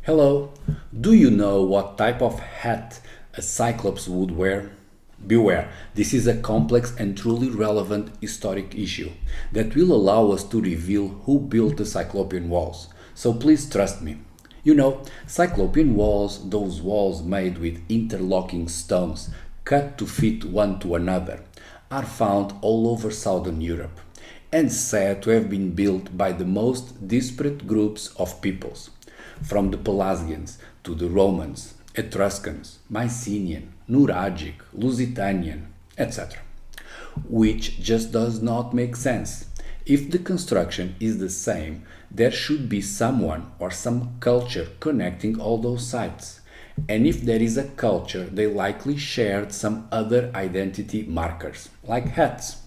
Hello, do you know what type of hat a cyclops would wear? Beware, this is a complex and truly relevant historic issue that will allow us to reveal who built the Cyclopean walls. So please trust me. Cyclopean walls, those walls made with interlocking stones cut to fit one to another, are found all over southern Europe and said to have been built by the most disparate groups of peoples, from the Pelasgians to the Romans, Etruscans, Mycenaean, Nuragic, Lusitanian, etc., which just does not make sense. If the construction is the same, there should be someone or some culture connecting all those sites. And if there is a culture, they likely shared some other identity markers, like hats.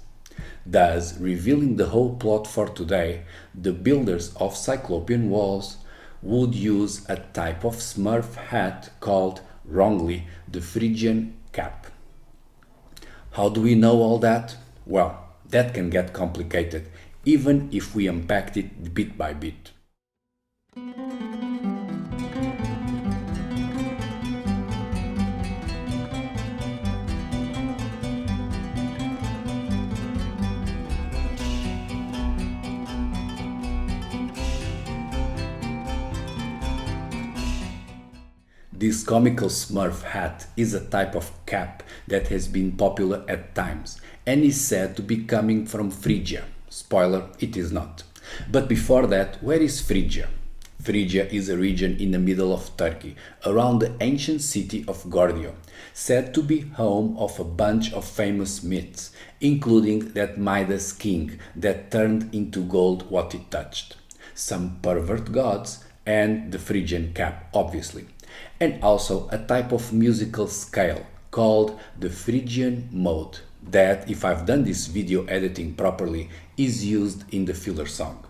Thus, revealing the whole plot for today, the builders of Cyclopean walls would use a type of smurf hat called, wrongly, the Phrygian cap. How do we know all that? Well, that can get complicated, even if we unpacked it bit by bit. This comical smurf hat is a type of cap that has been popular at times and is said to be coming from Phrygia. Spoiler, it is not. But before that, where is Phrygia? Phrygia is a region in the middle of Turkey, around the ancient city of Gordio, said to be home of a bunch of famous myths, including that Midas king that turned into gold what it touched, some pervert gods, and the Phrygian cap, obviously, and also a type of musical scale called the Phrygian mode that, if I've done this video editing properly, is used in the filler song.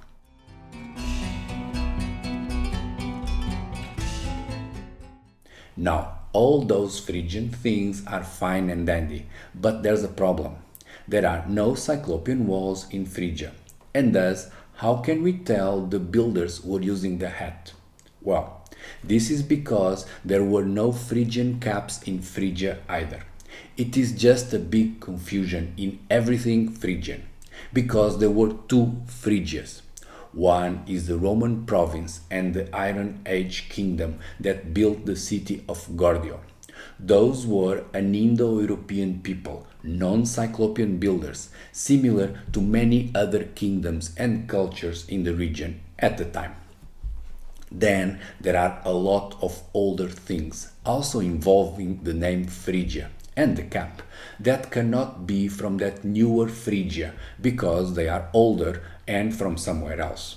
Now, all those Phrygian things are fine and dandy, but there's a problem. There are no Cyclopean walls in Phrygia, and thus, how can we tell the builders were using the hat? Well, this is because there were no Phrygian caps in Phrygia either. It is just a big confusion in everything Phrygian, because there were two Phrygias. One is the Roman province and the Iron Age kingdom that built the city of Gordio. Those were an Indo-European people, non-Cyclopean builders, similar to many other kingdoms and cultures in the region at the time. Then there are a lot of older things, also involving the name Phrygia and the cap, that cannot be from that newer Phrygia because they are older and from somewhere else.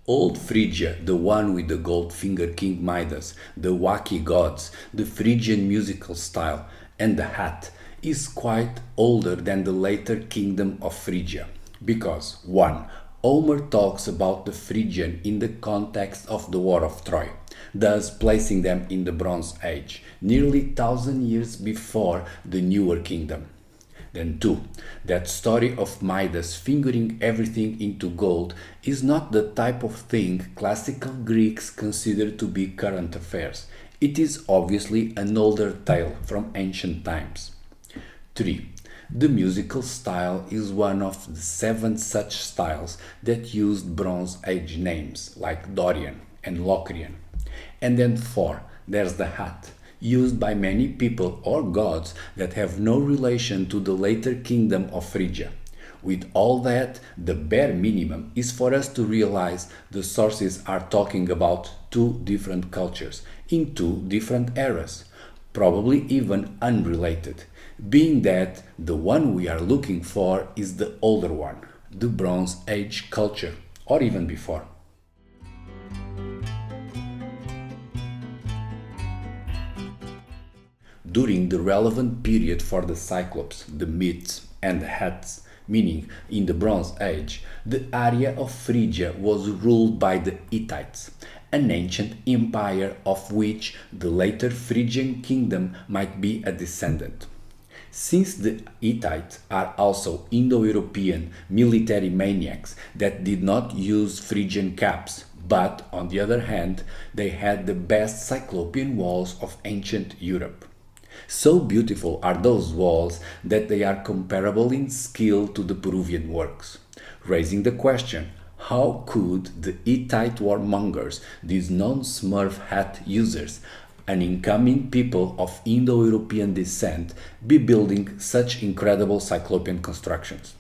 Old Phrygia, the one with the gold finger King Midas, the wacky gods, the Phrygian musical style, and the hat, is quite older than the later kingdom of Phrygia. Because 1. Homer talks about the Phrygian in the context of the War of Troy, thus placing them in the Bronze Age, nearly 1,000 years before the newer kingdom. Then 2. That story of Midas fingering everything into gold is not the type of thing classical Greeks considered to be current affairs. It is obviously an older tale from ancient times. 3. The musical style is one of the 7 such styles that used Bronze Age names like Dorian and Locrian. And then 4, there's the hat, used by many people or gods that have no relation to the later kingdom of Phrygia. With all that, the bare minimum is for us to realize the sources are talking about 2 different cultures in 2 different eras, probably even unrelated, being that the one we are looking for is the older one, the Bronze Age culture, or even before. During the relevant period for the Cyclops, the myths, and the hats, meaning in the Bronze Age, the area of Phrygia was ruled by the Hittites, an ancient empire of which the later Phrygian kingdom might be a descendant. Since the Hittites are also Indo-European military maniacs that did not use Phrygian caps, but on the other hand, they had the best Cyclopean walls of ancient Europe. So beautiful are those walls that they are comparable in skill to the Peruvian works, raising the question, how could the Hittite warmongers, these non-Smurf hat users, an incoming people of Indo-European descent, be building such incredible Cyclopean constructions?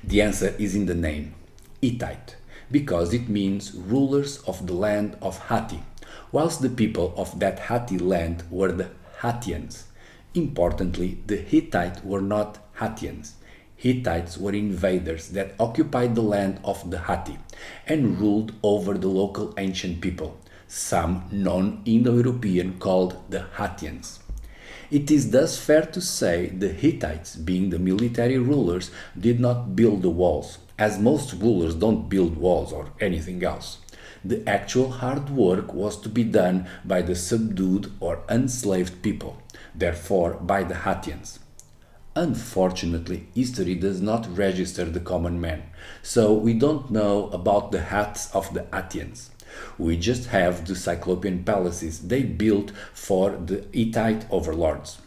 The answer is in the name, Hittite, because it means rulers of the land of Hatti, whilst the people of that Hatti land were the Hattians. Importantly, the Hittites were not Hattians. Hittites were invaders that occupied the land of the Hatti and ruled over the local ancient people, some non-Indo-European called the Hattians. It is thus fair to say the Hittites, being the military rulers, did not build the walls, as most rulers don't build walls or anything else. The actual hard work was to be done by the subdued or enslaved people, therefore by the Hattians. Unfortunately, history does not register the common man, so we don't know about the hats of the Hattians. We just have the Cyclopean palaces they built for the Hittite overlords.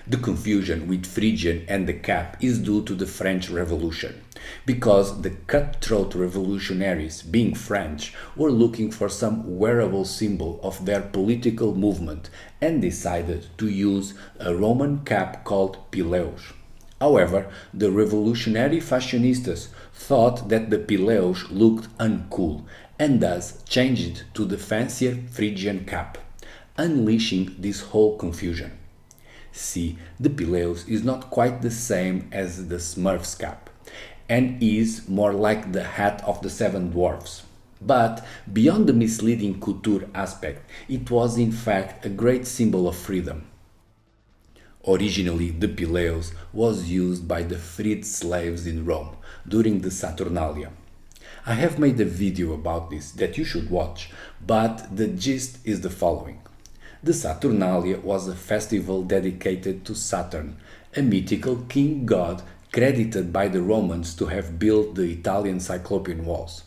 The confusion with Phrygian and the cap is due to the French Revolution, because the cutthroat revolutionaries, being French, were looking for some wearable symbol of their political movement and decided to use a Roman cap called pileus. However, the revolutionary fashionistas thought that the pileus looked uncool and thus changed it to the fancier Phrygian cap, unleashing this whole confusion. See, the pileus is not quite the same as the Smurf's cap, and is more like the hat of the seven dwarfs. But beyond the misleading couture aspect, it was in fact a great symbol of freedom. Originally, the pileus was used by the freed slaves in Rome during the Saturnalia. I have made a video about this that you should watch, but the gist is the following. The Saturnalia was a festival dedicated to Saturn, a mythical king god credited by the Romans to have built the Italian Cyclopean walls,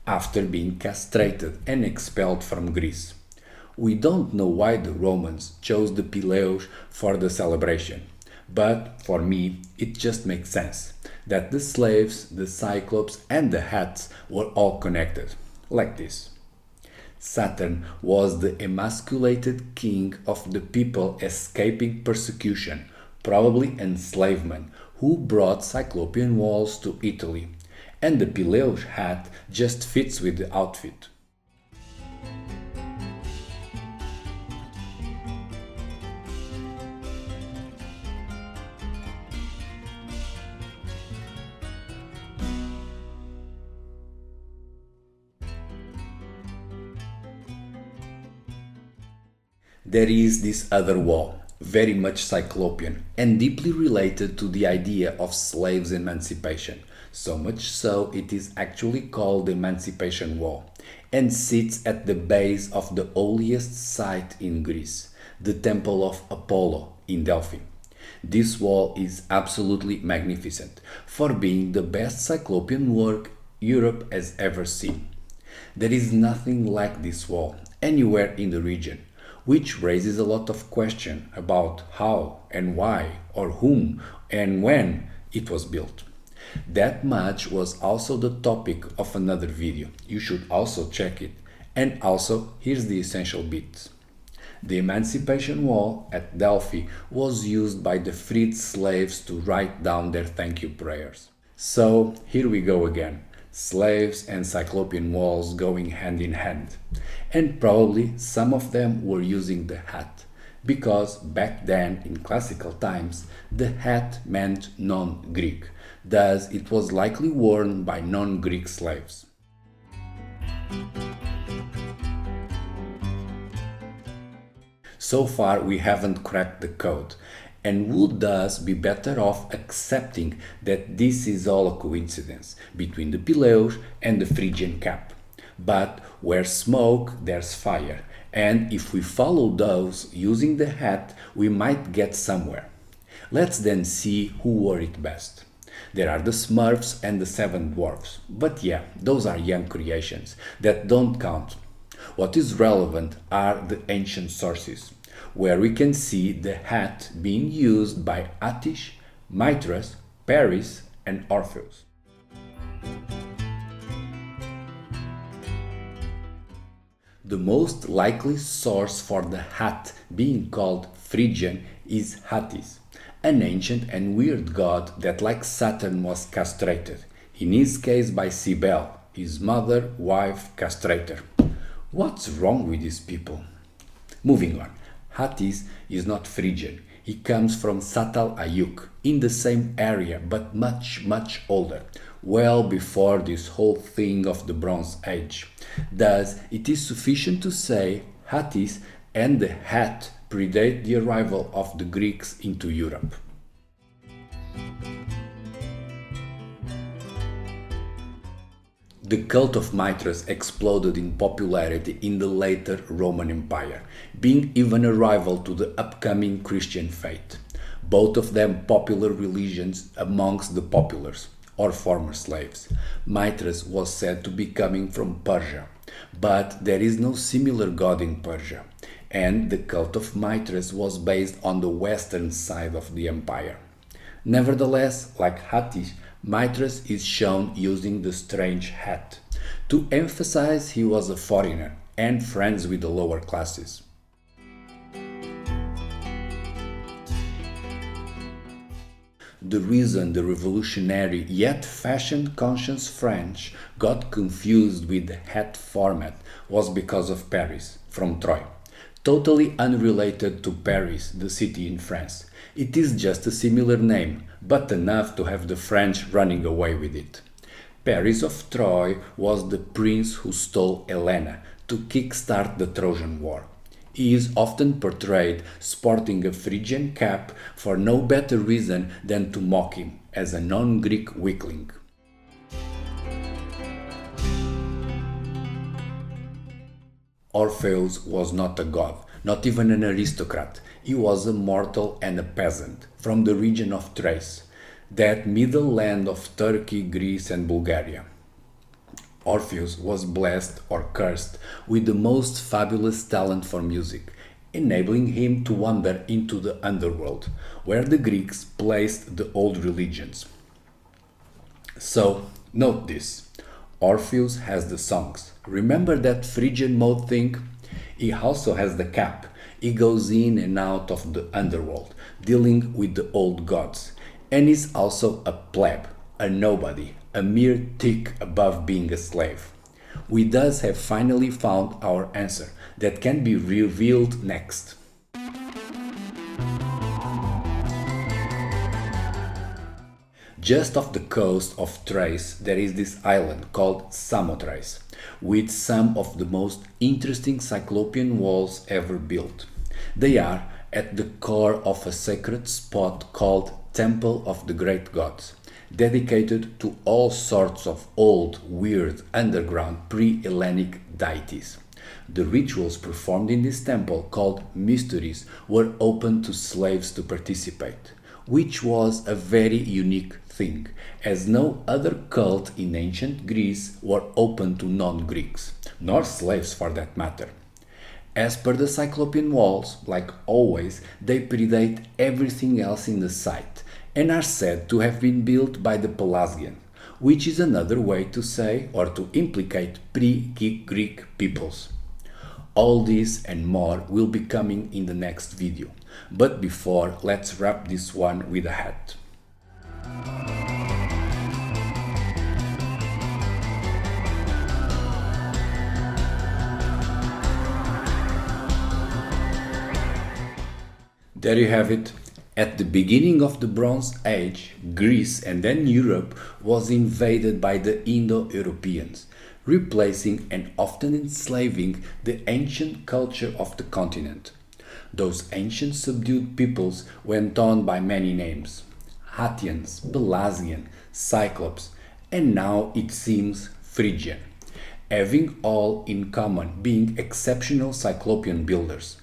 after being castrated and expelled from Greece. We don't know why the Romans chose the pileus for the celebration, but for me it just makes sense that the slaves, the Cyclops and the hats were all connected, like this. Saturn was the emasculated king of the people escaping persecution, probably enslavement, who brought Cyclopean walls to Italy, and the pileus hat just fits with the outfit. There is this other wall, very much Cyclopean and deeply related to the idea of slaves' emancipation, so much so it is actually called the Emancipation Wall, and sits at the base of the holiest site in Greece, the Temple of Apollo in Delphi. This wall is absolutely magnificent, for being the best Cyclopean work Europe has ever seen. There is nothing like this wall anywhere in the region, which raises a lot of question about how and why or whom and when it was built. That much was also the topic of another video. You should also check it. And also, here's the essential bit. The Emancipation Wall at Delphi was used by the freed slaves to write down their thank you prayers. So, here we go again. Slaves and Cyclopean walls going hand in hand. And probably some of them were using the hat, because back then in classical times the hat meant non-Greek, thus it was likely worn by non-Greek slaves. So far, we haven't cracked the code, and would thus be better off accepting that this is all a coincidence between the Peleus and the Phrygian cap. But where smoke, there's fire, and if we follow those using the hat, we might get somewhere. Let's then see who wore it best. There are the Smurfs and the Seven Dwarfs, but yeah, those are young creations that don't count. What is relevant are the ancient sources, where we can see the hat being used by Attis, Mithras, Paris, and Orpheus. The most likely source for the hat being called Phrygian is Attis, an ancient and weird god that, like Saturn, was castrated, in his case by Cybele, his mother, wife, castrator. What's wrong with these people? Moving on, Attis is not Phrygian. He comes from Satal Ayuk, in the same area but much older, well before this whole thing of the Bronze Age. Thus, it is sufficient to say Attis and the hat predate the arrival of the Greeks into Europe. The cult of Mithras exploded in popularity in the later Roman Empire, being even a rival to the upcoming Christian faith, both of them popular religions amongst the populace, or former slaves. Mithras was said to be coming from Persia, but there is no similar god in Persia, and the cult of Mithras was based on the western side of the empire. Nevertheless, like Attis, Mithras is shown using the strange hat, to emphasize he was a foreigner and friends with the lower classes. The reason the revolutionary yet fashion-conscious French got confused with the hat format was because of Paris, from Troy. Totally unrelated to Paris, the city in France. It is just a similar name, but enough to have the French running away with it. Paris of Troy was the prince who stole Helena to kickstart the Trojan War. He is often portrayed sporting a Phrygian cap for no better reason than to mock him as a non-Greek weakling. Orpheus was not a god, not even an aristocrat. He was a mortal and a peasant from the region of Thrace, that middle land of Turkey, Greece, and Bulgaria. Orpheus was blessed or cursed with the most fabulous talent for music, enabling him to wander into the underworld, where the Greeks placed the old religions. So, note this. Orpheus has the songs. Remember that Phrygian mode thing? He also has the cap. He goes in and out of the underworld, dealing with the old gods. And is also a pleb, a nobody, a mere tick above being a slave. We thus have finally found our answer that can be revealed next. Just off the coast of Thrace there is this island called Samothrace, with some of the most interesting Cyclopean walls ever built. They are at the core of a sacred spot called Temple of the Great Gods, dedicated to all sorts of old, weird, underground pre-Hellenic deities. The rituals performed in this temple, called mysteries, were open to slaves to participate, which was a very unique thing, as no other cult in ancient Greece were open to non-Greeks, nor slaves for that matter. As per the Cyclopean walls, like always, they predate everything else in the site, and are said to have been built by the Pelasgians, which is another way to say or to implicate pre-Greek peoples. All this and more will be coming in the next video, but before, let's wrap this one with a hat. There you have it. At the beginning of the Bronze Age, Greece and then Europe was invaded by the Indo-Europeans, replacing and often enslaving the ancient culture of the continent. Those ancient subdued peoples went on by many names: Hattians, Pelasgian, Cyclops, and now it seems Phrygian, having all in common being exceptional Cyclopean builders.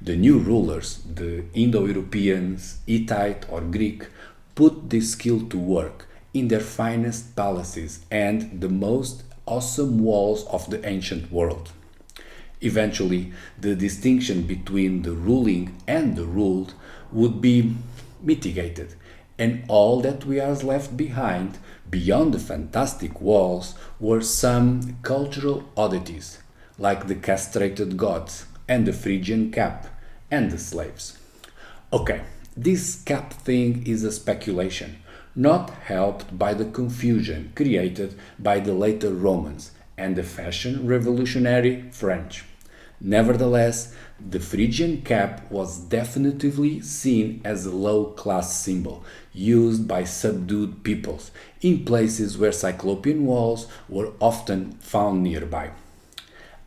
The new rulers, the Indo Europeans, Hittite or Greek, put this skill to work in their finest palaces and the most awesome walls of the ancient world. Eventually, the distinction between the ruling and the ruled would be mitigated, and all that was left behind, beyond the fantastic walls, were some cultural oddities, like the castrated gods, and the Phrygian cap, and the slaves. Okay, this cap thing is a speculation, not helped by the confusion created by the later Romans and the fashion revolutionary French. Nevertheless, the Phrygian cap was definitively seen as a low class symbol used by subdued peoples in places where Cyclopean walls were often found nearby.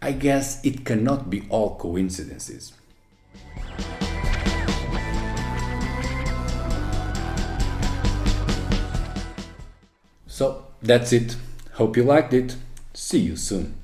I guess it cannot be all coincidences. So that's it. Hope you liked it. See you soon.